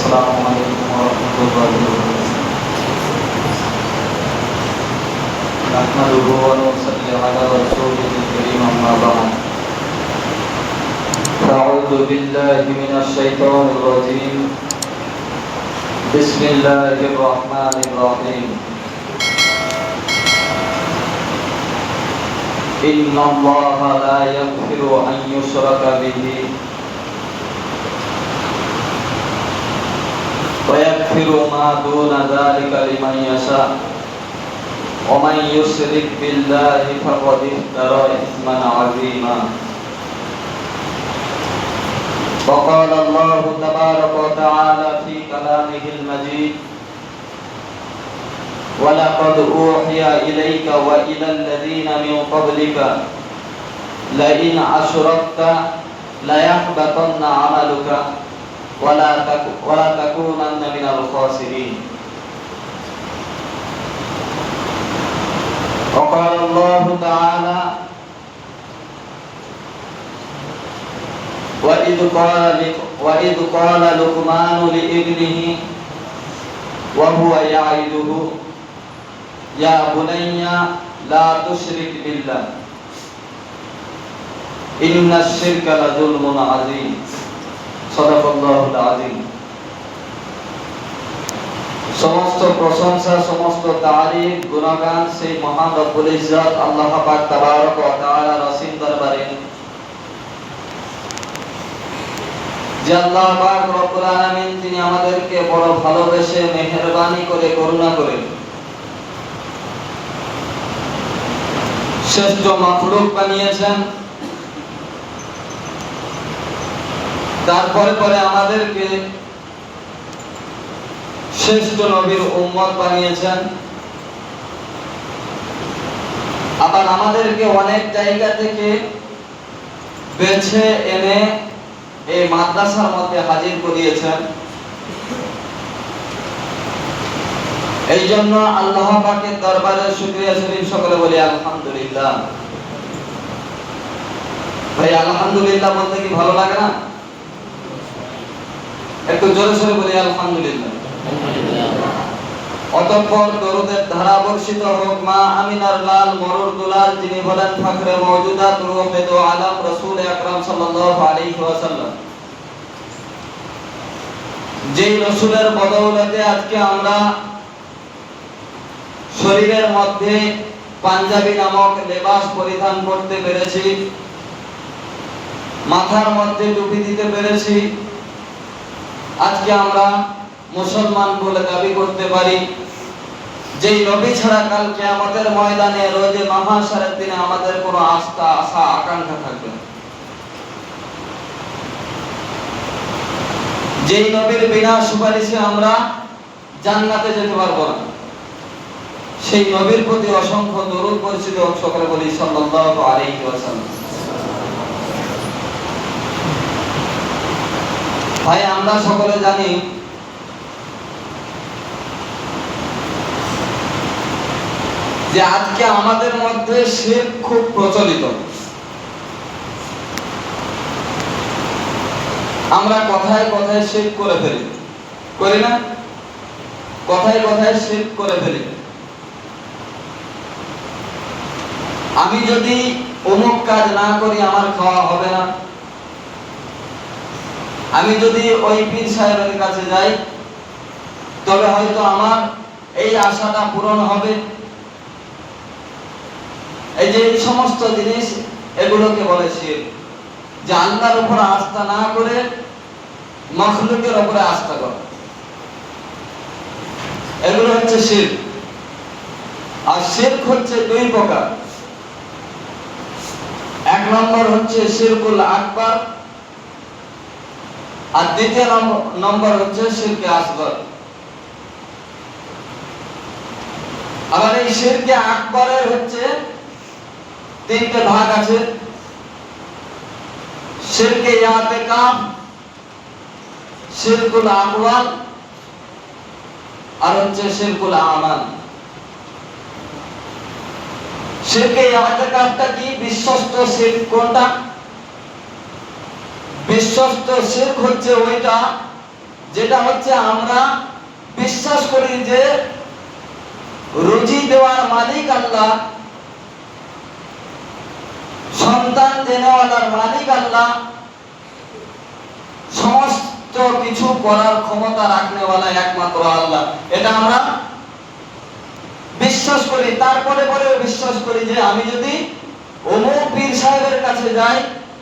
আসসালামু আলাইকুম ওয়া রাহমাতুল্লাহি ওয়া বারাকাতুহু। নাহমাদুহু ওয়া নুসাল্লি আলা রাসূলিল কারীম, আম্মা বা'দ। আউযু বিল্লাহি মিনাশ শাইতানির রাজীম। বিসমিল্লাহির রাহমানির রাহিম। ইন্নাল্লাহা লা ইয়াগফিরু আন ইউশরাকা বিহি ويغفر ما دون ذلك لمن يشاء ومن يشرك بالله فقد افترى إثما عظيما. وقال الله تبارك وتعالى في كلامه المجيد: ولقد أوحي إليك وإلى الذين من قبلك لئن أشركت ليحبطن عملك ولا تكونن من الخاسرين. وقال الله تعالى: وإذ قال لقمان لابنه وهو يعظه يا بني لا تشرك بالله إن الشرك لظلم عظيم. সাদাকাল্লাহুল আযীম। সমস্ত প্রশংসা, সমস্ত তারিফ, গুণগান সেই মহান রব্বুল ইজ্জত আল্লাহ পাক তাবারক ওয়া তাআলার অসীম দরবারে, যে আল্লাহ পাক রব্বুল আলামিন তিনি আমাদেরকে বড় ভালোবেসে মেহেরবানি করে করুণা করে শ্রেষ্ঠ মাখলুক বানিয়েছেন। তারপরে পরে আমাদেরকে শ্রেষ্ঠ নবীর উম্মত বানিয়েছেন। আবার আমাদেরকে অনেক জায়গা থেকে বেছে এনে এই মাদ্রাসার মধ্যে হাজির করিয়েছেন। এই জন্য আল্লাহ পাকের দরবারে শুকরিয়া শরীফ সকলে বলি আলহামদুলিল্লাহ। ভাই আলহামদুলিল্লাহ বলতে কি ভালো লাগে না? একটু জোরে সোরে বলি আলহামদুলিল্লাহ। অতঃপর দরুদের ধারা বর্ষিত হোক মা আমিনার লাল মরুর দুলাল, যিনি বলেন ফখরে মওজুদাত রূহে দো আলম রাসূল আকরাম সাল্লাল্লাহু আলাইহি ওয়াসাল্লাম, যেই রাসূলের বদৌলতে আজকে আমরা শরীরের মধ্যে পাঞ্জাবি নামক লেবাস পরিধান করতে পেরেছি, মাথার মধ্যে টুপি দিতে পেরেছি, আজকে আমরা মুসলমান বলে দাবি করতে পারি। যেই নবী ছাড়া কাল কিয়ামতের ময়দানে রোজে মাহশারের দিনে আমাদের কোনো আস্থা, আশা, আকাঙ্ক্ষা থাকবে না। যেই নবীর বিনা সুপারিশে আমরা জান্নাতে যেতে পারবো না, সেই নবীর প্রতি অসংখ্য দরুদ পরিচিত সকলে বলি সাল্লাল্লাহু আলাইহি ওয়াসাল্লাম। ভাই আমরা সকলে জানি যে আজকে আমাদের মধ্যে শিরক খুব প্রচলিত। আমরা কথায় কথায় শিরক করে ফেলি, করি না? কথায় কথায় শিরক করে ফেলি। আমি যদি অমুক কাজ না করি আমার খাওয়া হবে না, আমি যদি ওই পীর সাহেবের কাছে যাই তবে হয়তো আমার এই আশাটা পূরণ হবে। এই যে এই সমস্ত জিনিস, এগুলোকে বলে শিরক। যে আল্লাহর উপর আস্থা না করে মাখলুকের উপরে আস্থা করা, এগুলো হচ্ছে শিরক। আর শিরক হচ্ছে দুই প্রকার। এক নম্বর হচ্ছে শিরকুল আকবার, আর দ্বিতীয় নম্বর হচ্ছে শিরকে আসগর। আবার এই শিরকে আকবরের হচ্ছে তিনটে ভাগ আছে: শিরকে ইতিকাদ, শিরকুল আকওয়াল, আর হচ্ছে শিরকুল আমাল। শিরকে ইতিকাদটা কি? বিশ্বস্ত শিরক। কোনটা? বিশ্বস্ত শিরক হচ্ছে ওইটা যেটা হচ্ছে আমরা বিশ্বাস করি যে রুজি দেওয়ার মালিক আল্লাহ, সন্তান দেওয়ার মালিক আল্লাহ, সমস্ত কিছু করার ক্ষমতা রাখনেওয়ালা একমাত্র আল্লাহ, এটা আমরা বিশ্বাস করি। তারপরে পরেও বিশ্বাস করি যে আমি যদি অমুক পীর সাহেবের কাছে যাই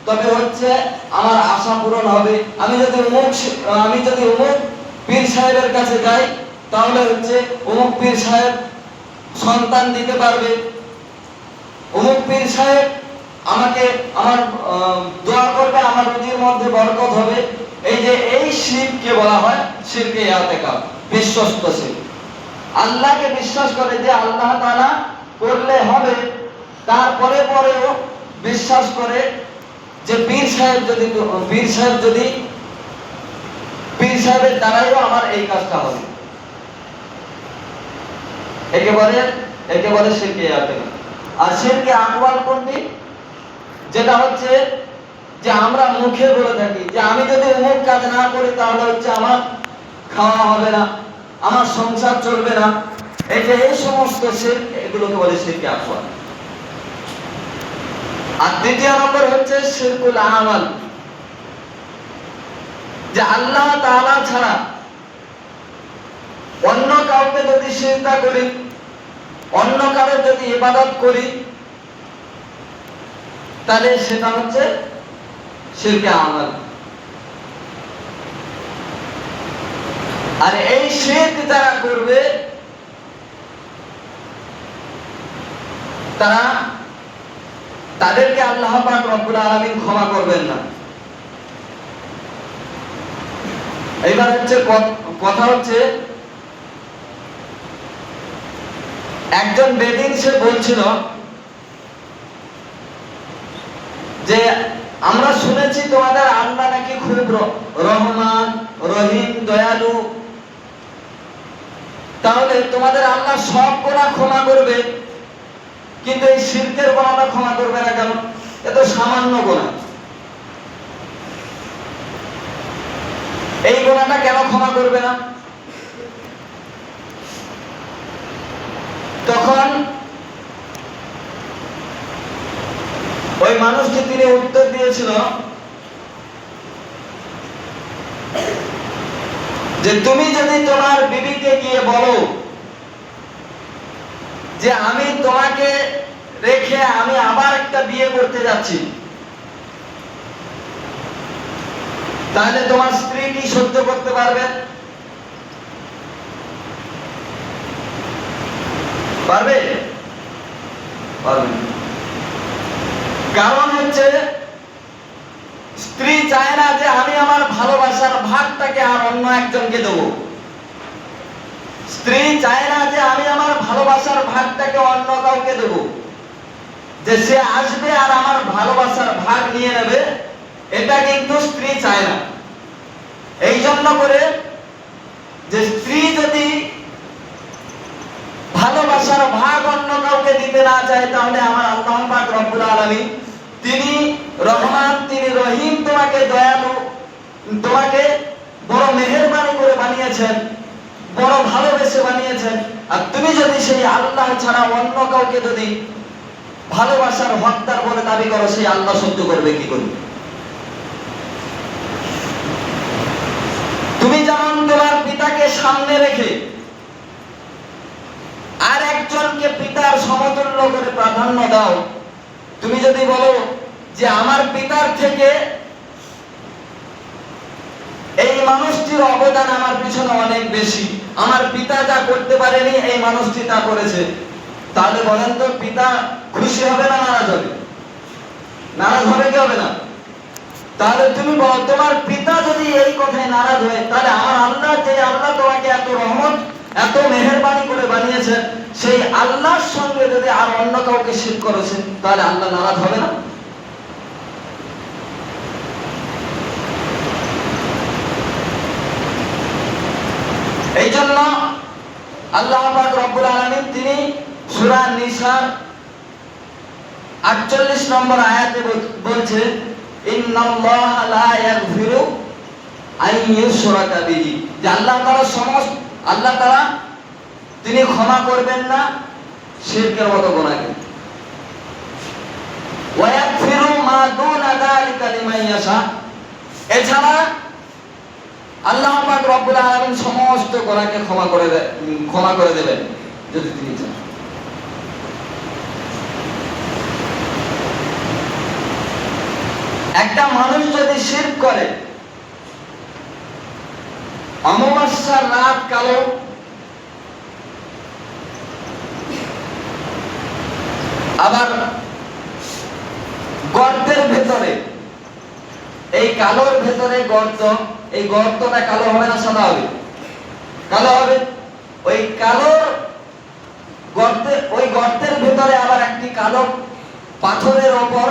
তবে হচ্ছে আমার আশা পূরণ হবে, আমি যদি অমুক পীর সাহেবের কাছে যাই তাহলে হচ্ছে অমুক পীর সাহেব সন্তান দিতে পারবে, অমুক পীর সাহেব আমাকে আমার দোয়া করবে, আমার রুজির মধ্যে বরকত হবে। এই শিরকে বলা হয় শিরকে ইতিকাদ, বিশ্বস্ত শিরক। আল্লাহকে বিশ্বাস করে যে আল্লাহ তাআলা করলে হবে, তারপরে পরেও বিশ্বাস করে যে পীর সাহেবের দ্বারাইও আমার এই কাজটা হবে। একেবারে শিরকে ইতিকাদ। আর শিরকে আকবার কোনটি? যেটা হচ্ছে যে আমরা মুখে বলে থাকি যে আমি যদি অমুক কাজ না করি তাহলে হচ্ছে আমার খাওয়া হবে না, আমার সংসার চলবে না। এই সমস্ত শিরক, এগুলোকে বলে শিরকে আকবার। আর দ্বিতীয় নম্বর হচ্ছে শিরকুল আমাল, যে আল্লাহ তাআলা ছাড়া অন্য কাউকে যদি সিজদা করি, অন্য কারো যদি ইবাদত করি, তাহলে সেটা হচ্ছে শিরকে আমাল। আর এই শিরক যারা করবে তাদেরকে আল্লাহ পাক রব্বুল আলামিন ক্ষমা করবেন না। এইবার হচ্ছে কথা হচ্ছে, একজন বেদিন সে বলছিল যে আমরা শুনেছি তোমাদের আল্লাহ নাকি খুব রহমান, রহিম, দয়ালু, তাহলে তোমাদের আল্লাহ সব গুনাহ ক্ষমা করবে, কিন্তু এই শিরকের গুনাহটা ক্ষমা করবে না কেন? এ তো সামান্য গুনাহ, এই গুনাহটা কেন ক্ষমা করবে না? তখন ওই মানুষটি তিনি উত্তর দিয়েছিল যে তুমি যদি তোমার বিবিকে গিয়ে বলো যে আমি তোমাকে রেখে আমি আবার একটা বিয়ে করতে যাচ্ছি, তাহলে তোমার স্ত্রী কি সহ্য করতে পারবে? পারবে? পারবে না। কারণ হচ্ছে স্ত্রী চায় না যে আমি আমার ভালোবাসার ভাগটাকে আর অন্য একজনকে দেব। স্ত্রী চায় না যে আমি আমার ভালোবাসার ভাগটাকে অন্য কাউকে দেব, যে সে আসবে আর আমার ভালোবাসার ভাগ নিয়ে নেবে, এটা কিন্তু স্ত্রী চায় না। এই জন্য করে যে স্ত্রী যদি ভালোবাসার ভাগ অন্য কাউকে দিতে না চায়, তাহলে আমার আল্লাহ পাক রব্বুল আলামিন তিনি রহমান, তিনি রহিম, তোমাকে দয়ালু, তোমাকে বড় মেহেরবানি করে বানিয়েছেন, বড় ভালোবেসে বানিয়েছেন। আর তুমি যদি সেই আল্লাহ ছাড়া অন্য কাউকে যদি ভালোবাসার হকদার বলে দাবি করো, সেই আল্লাহ সহ্য করবে কি করে? তুমি যেমন তোমার পিতাকে সামনে রেখে আর একজনকে পিতার সমতুল্য করে প্রাধান্য দাও, তুমি যদি বলো যে আমার পিতার থেকে এই মানুষটির অবদান আমার পিছনে অনেক বেশি, আমার পিতা যা করতে পারেনি এই মানুষটি তা করেছে, তাহলে বলেন তো পিতা খুশি হবে না নারাজ হবে? নারাজ হবে কি হবে না? তাহলে তুমি বলো, তোমার পিতা যদি এই কথায় নারাজ হয়, তাহলে আমার আল্লাহ, যে আল্লাহ তোমাকে এত রহমত, এত মেহেরবানি করে বানিয়েছে, সেই আল্লাহর সঙ্গে যদি আর অন্য কাউকে শিরক করেছে, তাহলে আল্লাহ নারাজ হবে না? এই জন্য আল্লাহ পাক রব্বুল আলামিন তিনি সূরা নিসার 48 নম্বর আয়াতে বলছে, ইন্নাল্লাহা লা ইয়াগফিরু আইয়ুশরাকা বিহি, যে আল্লাহ তাআলা সমস্ত আল্লাহ তাআলা তিনি ক্ষমা করবেন না শিরকের মতো গুনাহকে। ওয়া ইয়াগফিরু মা দুনা যালিকা লিমান ইয়াশা, এছাড়া আল্লাহ পাক রব্বুল আলামিন সমস্ত গুনাহকে ক্ষমা করে দেবেন যদি তিনি চান। একটা মানুষ যদি শিরক করে, অমাবস্যার রাত কালো, আবার গর্তের ভেতরে, এই কালোর ভেতরে গর্ত, এই গর্তটা কালো হবে না সাদা হবে? কালো হবে। ওই কালোর গর্তে, ওই গর্তের ভেতরে আবার একটি কালো পাথরের ওপর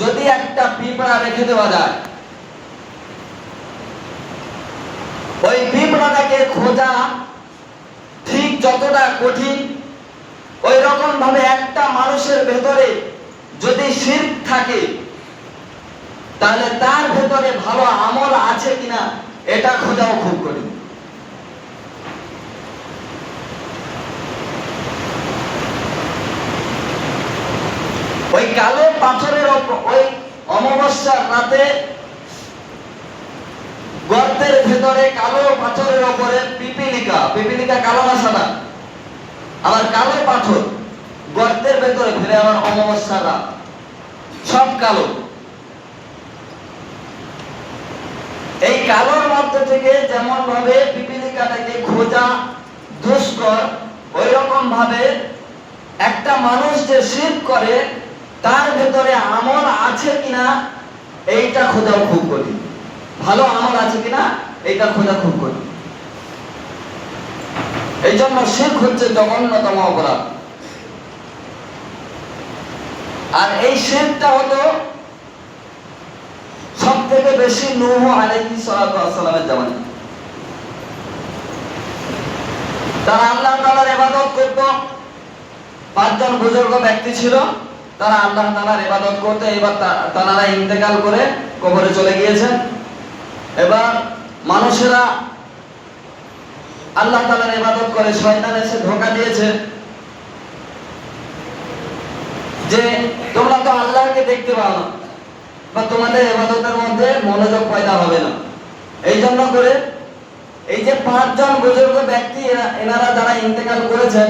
যদি একটা পিঁপড়া রেখে দেওয়া যায়, ওই পিঁপড়াটাকে খোঁজা ঠিক যতটা কঠিন, ওই রকম ভাবে একটা মানুষের ভেতরে যদি শিরক থাকে, তাহলে তার ভেতরে ভালো আমল আছে কিনা এটা খোঁজাও খুব কঠিন। ওই কালো পাথরের ওপর, ওই অমাবস্যার রাতে গর্তের ভেতরে কালো পাথরের উপরে পিপিলিকা, পিপিলিকা কালো না সাদা, আবার কালো পাথর গর্তের ভেতরে ফেলে, আবার অমাবস্যার রাত সব কালো। এই কালোর মধ্যে থেকে যেমন ভাবে পিপিলিকাটাকে খোঁজা দুষ্কর, ওই রকম ভাবে একটা মানুষ যে শিরক করে তার ভেতরে আমল আছে কিনা এইটা খোঁজাও খুব কঠিন। ভালো আমল আছে কিনা এইটা খোঁজা খুব কঠিন। এই জন্য শিরক হচ্ছে জঘন্যতম অপরাধ। আর এই শিরকটা হলো সব থেকে বেশি নূহ আলাইহিস সালাতু ওয়াস সালামের জামানায়। তারা আল্লাহ তাআলার ইবাদত করত। 5 জন বুজুর্গ ব্যক্তি ছিল, তারা আল্লাহ তাআলার ইবাদত করতে, এবার তারা ইন্তেকাল করে কবরে চলে গিয়েছেন। এবার মানুষেরা আল্লাহ তাআলার ইবাদত করে, শয়তান এসে ধোঁকা দিয়েছে যে তোমরা তো আল্লাহকে দেখতে পাও না, বা তোমাদের ইবাদতের মধ্যে মনোযোগ পয়দা হবে না। এই জন্য করে এই যে 5 জন বুজুর্গ ব্যক্তি, এনারা যারা ইন্তেকাল করেছেন,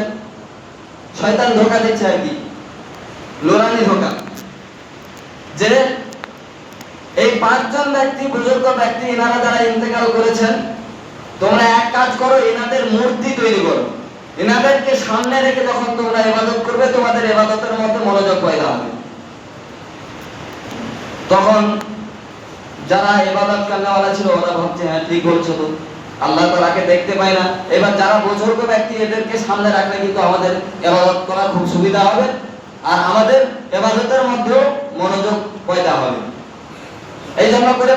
শয়তান ধোঁকা দিচ্ছে আর কি, লোরানি ধোঁকা, যে এই 5 জন ব্যক্তি, বুজুর্গ ব্যক্তি, এনারা যারা ইন্তেকাল করেছেন, তোমরা এক কাজ করো, এনাদের মূর্তি তৈরি করো, এনাদেরকে সামনে রেখে যখন তোমরা ইবাদত করবে, তোমাদের ইবাদতের মধ্যে মনোযোগ পয়দা হবে। তখন যারা ইবাদত করনেওয়ালা ছিল ওরা ভাবছে হ্যাঁ ঠিক বলছো তো, আল্লাহ তাআলাকে দেখতে পাই না। এবার যারা বুজুর্গ ব্যক্তি, এদেরকে সামনে রাখলে কিন্তু আমাদের ইবাদত করা খুব সুবিধা হবে, আর আমাদের ইবাদতের মধ্যেও মনোযোগ পয়দা হবে। এই জন্য করে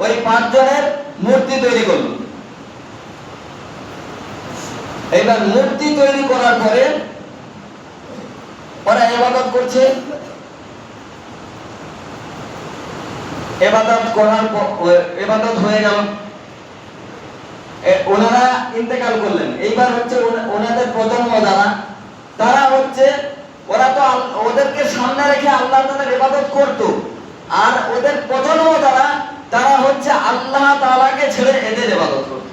ওই 5 জনের মূর্তি তৈরি করলো। এবার মূর্তি তৈরি করার পরে ওরা ইবাদত করছে। ইবাদত হয়ে গেল, ওনারা ইন্তেকাল করলেন। এইবার হচ্ছে ওনাদের প্রজন্ম যারা, তারা হচ্ছে, ওরা তো ওদেরকে সামনে রেখে আল্লাহ তাআলার ইবাদত করত, আর ওদের প্রজন্ম যারা, তারা হচ্ছে আল্লাহ তাআলাকে ছেড়ে এদের ইবাদত করত।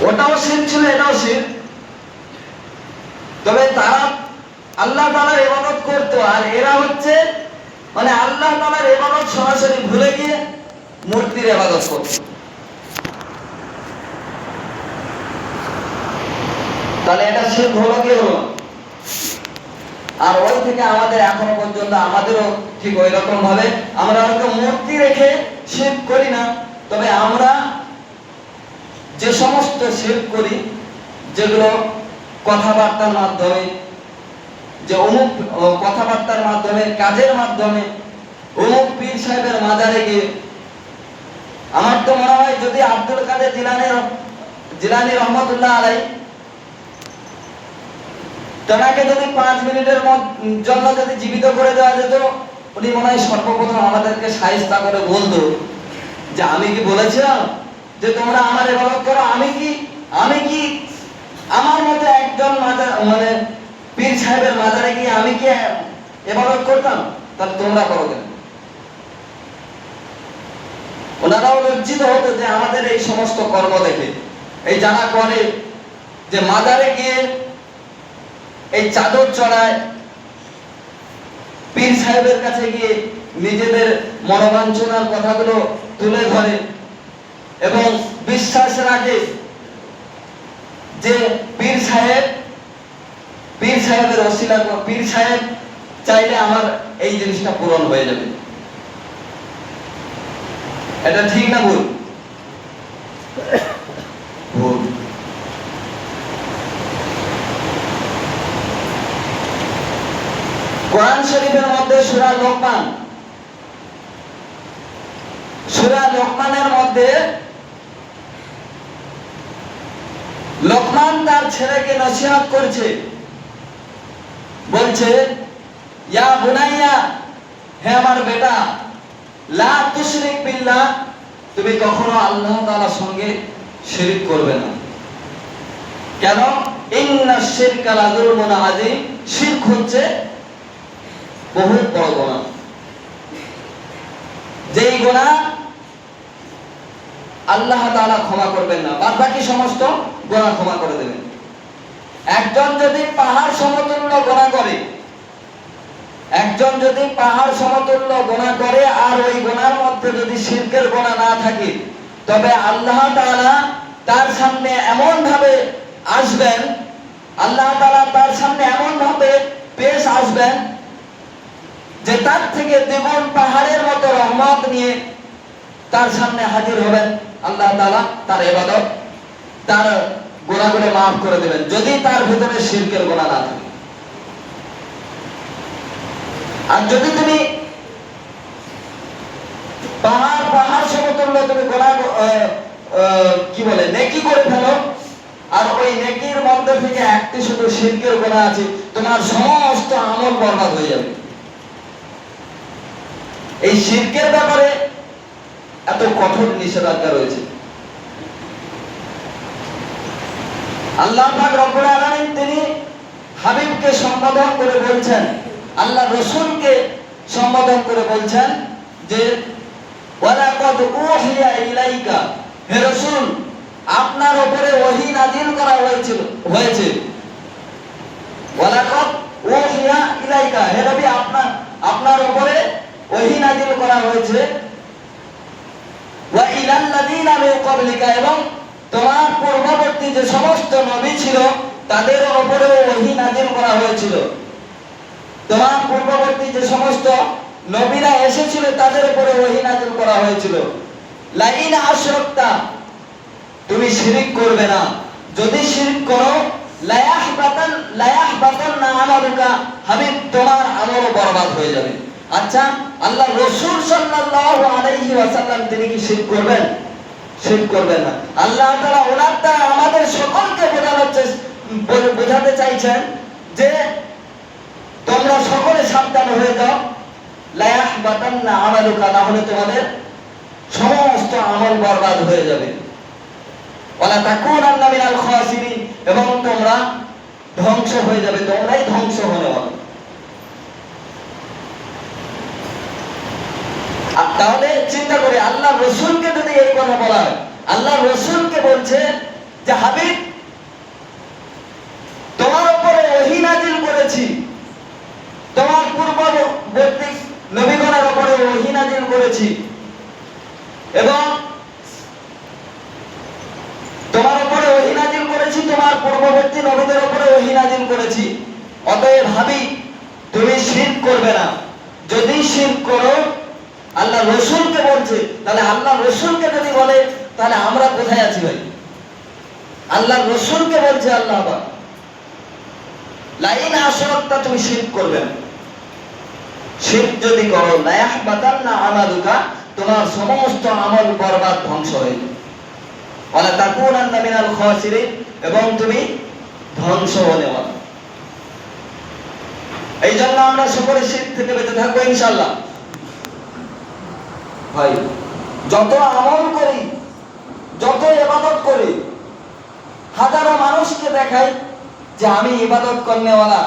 ওটাও শিরক ছিল, এটাও শিরক। তবে তারা আল্লাহ তাআলার ইবাদত করত, আর এরা হচ্ছে মানে আল্লাহ তাআলার ইবাদত সরাসরি ভুলে গিয়ে মূর্তির ইবাদত করত। তাহলে এটা শিরক হলো কি হলো? আর ওই থেকে আমাদের এখনো পর্যন্ত আমাদেরও ঠিক ওই রকম ভাবে আমরা হয়তো মূর্তি রেখে শিরক করি না, তবে আমরা যে সমস্ত শিরক করি, যেগুলো কথাবার্তার মাধ্যমে, যে অমুক কথাবার্তার মাধ্যমে, কাজের মাধ্যমে, অমুক পীর সাহেবের মাজারে গিয়ে, আমার তো মনে হয় যদি আব্দুল কাদের জিলানী রহমতুল্লাহ আলাইহি তাকে যদি 5 মিনিটের জন্য যদি জীবিত করে দেওয়া যেত, উনি মনে হয় সর্বপ্রথম আমাদেরকে আমাদেরকে শায়েস্তা করে বলতো যে আমি কি বলেছিলাম যে তোমরা আমার ইবাদত করো? আমি কি আমার মতো একজন মানে পীর সাহেবের মাজারে গিয়ে আমি কি ইবাদত করতাম? তাহলে তোমরা করো কেন? ওনারাও লজ্জিত হতো যে আমাদের এই সমস্ত কর্ম দেখে। এই যারা করে যে মাজারে গিয়ে এই চাদর চড়ায়, পীর সাহেবের কাছে গিয়ে নিজেদের মনোবাঞ্ছনার কথাগুলো তুলে ধরে এবং বিশ্বাস রাখে যে পীর সাহেবের ওসিলা, পীর সাহেব চাইলে আমার এই জিনিসটা পূরণ হয়ে যাবে। এটা ঠিক না ভুল? ভুল। কোরআন শরীফের মধ্যে সূরা লোকমানের মধ্যে লোকমান তার ছেলেকে নসিহত করছে, বলছে ইয়া বুনাইয়া, হে আমার বেটা, লা তুশরিক বিল্লাহ, তুমি কখনো আল্লাহ তাআলার সঙ্গে শিরক করবে না। কেন? ইন্নাশ শিরকা লাযুলমুন আযীম, শিরক হচ্ছে বহুত বড় গুনাহ, যেই গুনাহ আল্লাহ তাআলা ক্ষমা করবেন না, বাদ বাকি সমস্ত গুনাহ ক্ষমা করে দেবেন। একজন যদি পাহাড় সমতুল্য গুনাহ করে, আর ওই গুনার মধ্যে যদি শিরকের গুনাহ না থাকে, তবে আল্লাহ তাআলা তার সামনে এমন ভাবে আসবেন, পেশ আসবেন যে তার থেকে দ্বিগুণ পাহাড়ের মতো রহমত নিয়ে তার সামনে হাজির হবেন। আল্লাহ তাআলা তার ইবাদত, তার গুনাহগুলো মাফ করে দেবেন, যদি তার ভিতরে শিরকের গুনাহ না থাকে। আর যদি তুমি পাহাড় সমতুল্য তুমি গুনাহ নেকি করে ফেলো, আর ওই নেকির মধ্যে থেকে একটি শুধু শিরকের গুনাহ আছে, তোমার সমস্ত আমল বরবাদ হয়ে যাবে। এই শিরকের ব্যাপারে এত কঠোর নিষেধাজ্ঞা রয়েছে। আল্লাহ পাক রব্বুল আলামিন তিনি হাবিবকে সম্বোধন করে বলছেন, আল্লাহ রাসূলকে সম্বোধন করে বলছেন যে ওয়ালাকাদ উহিয়া ইলাইকা, হে রাসূল, আপনার উপরে ওহী নাযিল করা হয়েছে। ওয়ালাকাদ উহিয়া ইলাইকা, হে নবী, আপনার উপরে ওহী নাযিল করা হয়েছে। ওয়া ইলাল্লাযীনা মিন ক্বাবলিকা, এবং তোমার পূর্ববর্তী যে সমস্ত নবী ছিল তাদের উপরে ওহী নাযিল করা হয়েছিল। তোমার পূর্ববর্তী যে সমস্ত নবীরা এসেছিল তাদের উপরে ওহী নাযিল করা হয়েছিল। লাইন আশরাকতা, তুমি শিরক করবে না, যদি শিরক করো লায়াহবাতান্না আমালুকা, হাবিব তোমার আমল বরবাদ হয়ে যাবে। আচ্ছা, আল্লাহ রাসূল সাল্লাল্লাহু আলাইহি ওয়াসাল্লাম তিনি কি শিরক করবেন? শিরক করবেন না। আল্লাহ তাআলা ওনার দ্বারা আমাদের সকলকে বোঝাতে চাইছেন যে তোমরা সকলে সাবধান হয়ে যাও, লায়াহবাতান্না আমালুকা, না হলে তোমাদের সমস্ত আমল বরবাদ হয়ে যাবে। ওয়ালা তাকুনান্না মিনাল খাসিরিন, এবং তোমরা ধ্বংস হয়ে যাবে, তোমরাই ধ্বংস হয়ে যাবে। তাহলে চিন্তা করে আল্লাহ রাসূলকে যদি এই কথা বলা হয়, আল্লাহ রাসূলকে বলছে যে হাবিব, তোমার উপরে ওহী নাযিল করেছি, তোমার পূর্ববর্তী নবীগণের উপরে ওহী নাযিল করেছি, এবং তোমার উপরে ওহী নাযিল করেছি, তোমার পূর্ববর্তী নবীদের উপরে ওহী নাযিল করেছি। অতএব হাবিব, তুমি শিরক করবে না। যদি শিরক করো, আল্লাহ রাসূলকে বলছে, তাহলে আল্লাহ রাসূলকে যদি বলে, তাহলে আমরা কোথায় আছি ভাই? আল্লাহ রাসূলকে বলছে আল্লাহ পাক, লাইন আশরাকতা, তুমি শিরক করবে না। শিরক যদি করো, লায়াহবাতান্না আমালুকা, তোমার সমস্ত আমল বরবাদ, ধ্বংস হয়ে যাবে। ওয়ালা তাকুনান্না মিনাল খাসিরিন, এবং তুমি ধ্বংস হয়ে যাবে। এই জন্য আমরা সকলে শিরক থেকে বেঁচে থাকবো ইনশাআল্লাহ। ভাই যত আমল করি, যত ইবাদত করি, হাজারো মানুষকে দেখাই যে আমি ইবাদত করনেওয়ালা,